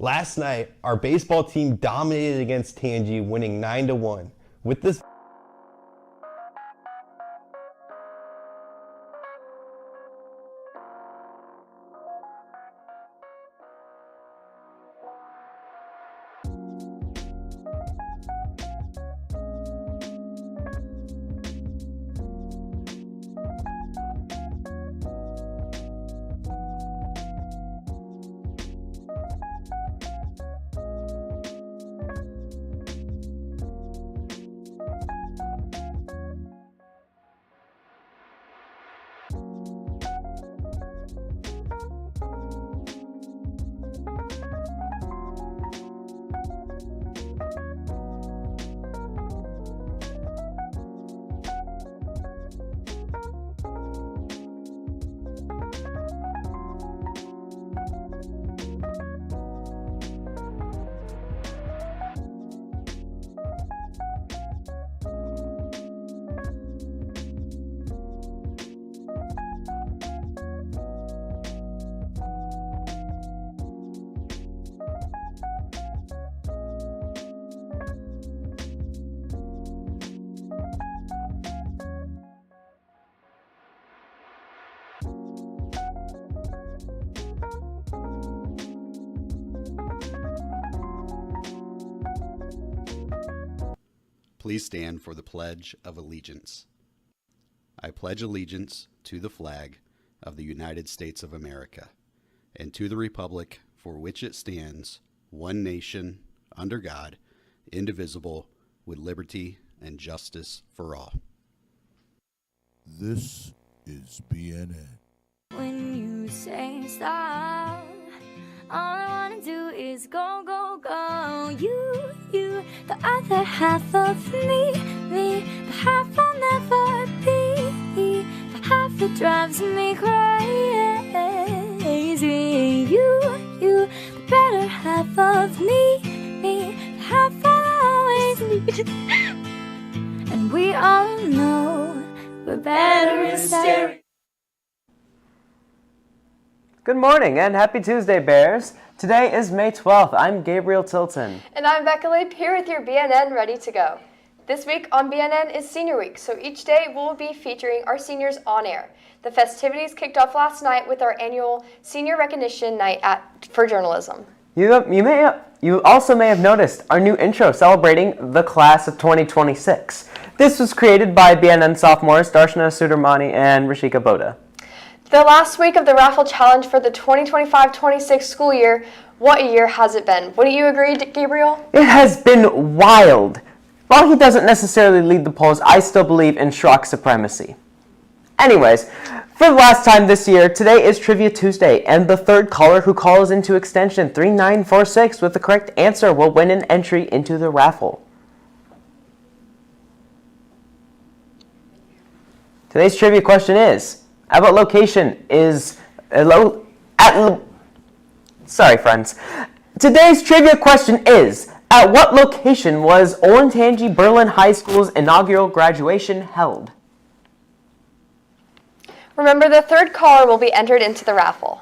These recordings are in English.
Last night, our baseball team dominated against Tangy, winning 9-1. With this Please stand for the Pledge of Allegiance. I pledge allegiance to the flag of the United States of America and to the republic for which it stands, one nation, under God, indivisible, with liberty and justice for all. This is BNN. When you say stop, all I wanna do is go, go, go. You, the other half of me, the half I'll never be, the half that drives me crazy. You, the better half of me, the half I'll always need. And we all know we're better in stereo. Good morning and happy Tuesday, Bears. Today is May 12th. I'm Gabriel Tilton. And I'm Becca Leap, here with your BNN ready to go. This week on BNN is Senior Week, so each day we'll be featuring our seniors on air. The festivities kicked off last night with our annual Senior Recognition Night for Journalism. You also may have noticed our new intro celebrating the class of 2026. This was created by BNN sophomores Darshana Sudarmani and Rishika Boda. The last week of the raffle challenge for the 2025-26 school year, what year has it been? Wouldn't you agree, Gabriel? It has been wild. While he doesn't necessarily lead the polls, I still believe in Schrock supremacy. Anyways, for the last time this year, today is Trivia Tuesday, and the third caller who calls into extension 3946 with the correct answer will win an entry into the raffle. Today's trivia question is, at what location is Sorry, friends. Today's trivia question is, at what location was Olentangy Berlin High School's inaugural graduation held? Remember, the third caller will be entered into the raffle.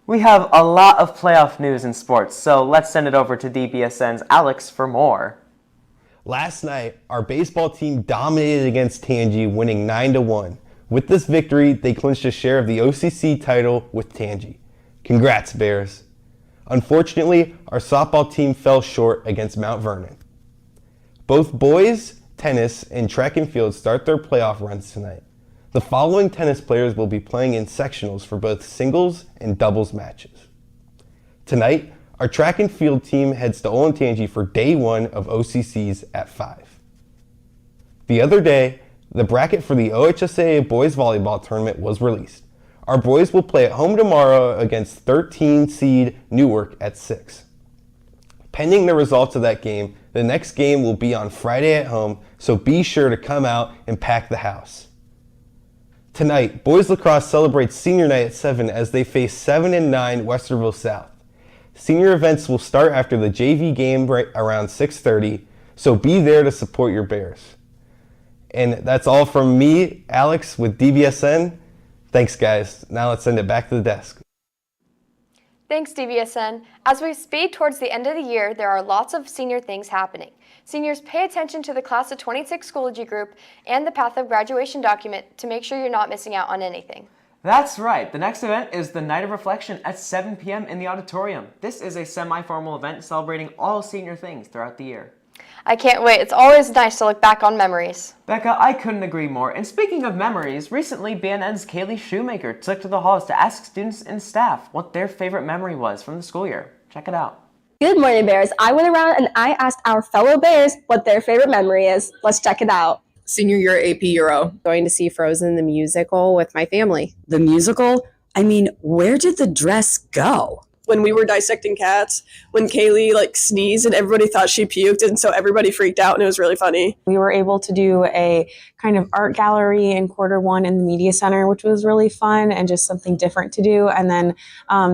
We have a lot of playoff news in sports, so let's send it over to DBSN's Alex for more. last night, our baseball team dominated against Tangy, winning 9-1. With this victory, they clinched a share of the OCC title with Tangy. Congrats, Bears. Unfortunately, our softball team fell short against Mount Vernon. Both boys, tennis, and track and field start their playoff runs tonight. The following tennis players will be playing in sectionals for both singles and doubles matches. Tonight, our track and field team heads to Olentangy for day one of OCCs at 5. The other day, the bracket for the OHSAA boys volleyball tournament was released. Our boys will play at home tomorrow against 13 seed Newark at 6. Pending the results of that game, the next game will be on Friday at home, so be sure to come out and pack the house. Tonight, boys lacrosse celebrates senior night at 7 as they face 7 and 9 Westerville South. Senior events will start after the JV game around 6:30, so be there to support your Bears. And that's all from me, Alex, with DBSN. Thanks, guys. Now let's send it back to the desk. Thanks, DBSN. As we speed towards the end of the year, there are lots of senior things happening. Seniors, pay attention to the Class of 26 Schoology group and the Path of Graduation document to make sure you're not missing out on anything. That's right. The next event is the Night of Reflection at 7 p.m. in the auditorium. This is a semi-formal event celebrating all senior things throughout the year. I can't wait. It's always nice to look back on memories. Becca, I couldn't agree more. And speaking of memories, recently BNN's Kaylee Shoemaker took to the halls to ask students and staff what their favorite memory was from the school year. Check it out. Good morning, Bears. I went around and I asked our fellow Bears what their favorite memory is. Let's check it out. Senior year AP Euro. Going to see Frozen the musical with my family. The musical? I mean, where did the dress go? When we were dissecting cats, when Kaylee sneezed and everybody thought she puked, and so everybody freaked out and it was really funny. We were able to do a kind of art gallery in Q1 in the Media Center, which was really fun and just something different to do. And then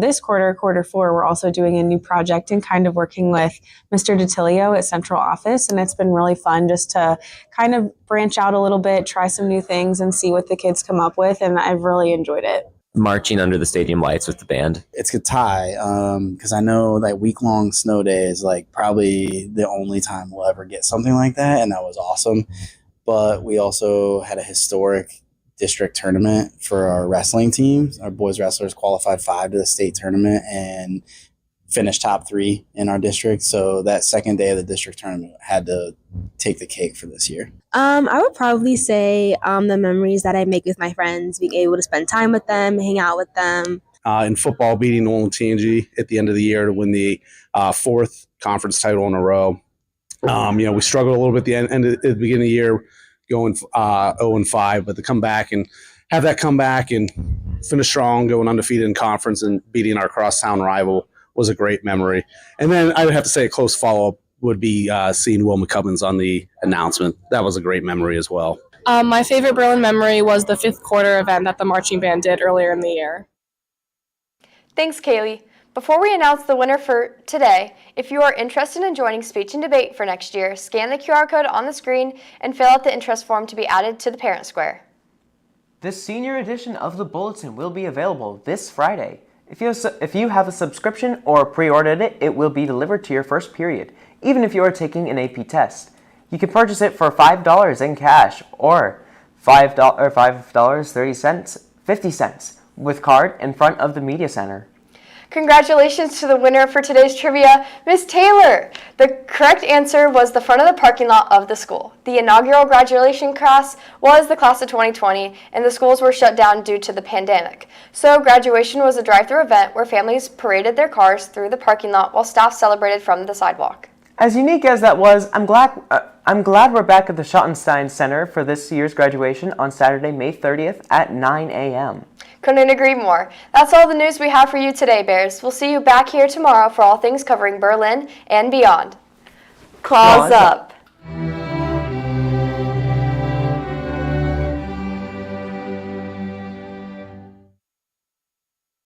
this Q4, we're also doing a new project and kind of working with Mr. DiTilio at Central Office. And it's been really fun just to kind of branch out a little bit, try some new things and see what the kids come up with. And I've really enjoyed it. Marching under the stadium lights with the band. It's a tie because I know that week-long snow day is probably the only time we'll ever get something like that, and that was awesome. But we also had a historic district tournament for our wrestling team. Our boys wrestlers qualified 5 to the state tournament and finished top 3 in our district. So that second day of the district tournament had to take the cake for this year. I would probably say the memories that I make with my friends, being able to spend time with them, hang out with them. In football, beating Nolan Tangi at the end of the year to win the 4th conference title in a row. We struggled a little bit at the end at the beginning of the year, going 0-5, but to come back and have that comeback and finish strong, going undefeated in conference and beating our crosstown rival was a great memory. And then I would have to say a close follow-up would be seeing Will McCubbins on the announcement. That was a great memory as well. My favorite Berlin memory was the 5th quarter event that the marching band did earlier in the year. Thanks, Kaylee. Before we announce the winner for today, if you are interested in joining speech and debate for next year, scan the QR code on the screen and fill out the interest form to be added to the Parent Square. The senior edition of the Bulletin will be available this Friday. If you have a subscription or pre-ordered it, it will be delivered to your first period, even if you are taking an AP test. You can purchase it for $5 in cash or $5.30, 50 cents with card in front of the Media Center. Congratulations to the winner for today's trivia, Miss Taylor. The correct answer was the front of the parking lot of the school. The inaugural graduation class was the class of 2020, and the schools were shut down due to the pandemic. So graduation was a drive-through event where families paraded their cars through the parking lot while staff celebrated from the sidewalk. As unique as that was, I'm glad we're back at the Schottenstein Center for this year's graduation on Saturday, May 30th at 9 a.m. Couldn't agree more. That's all the news we have for you today, Bears. We'll see you back here tomorrow for all things covering Berlin and beyond. Claws up!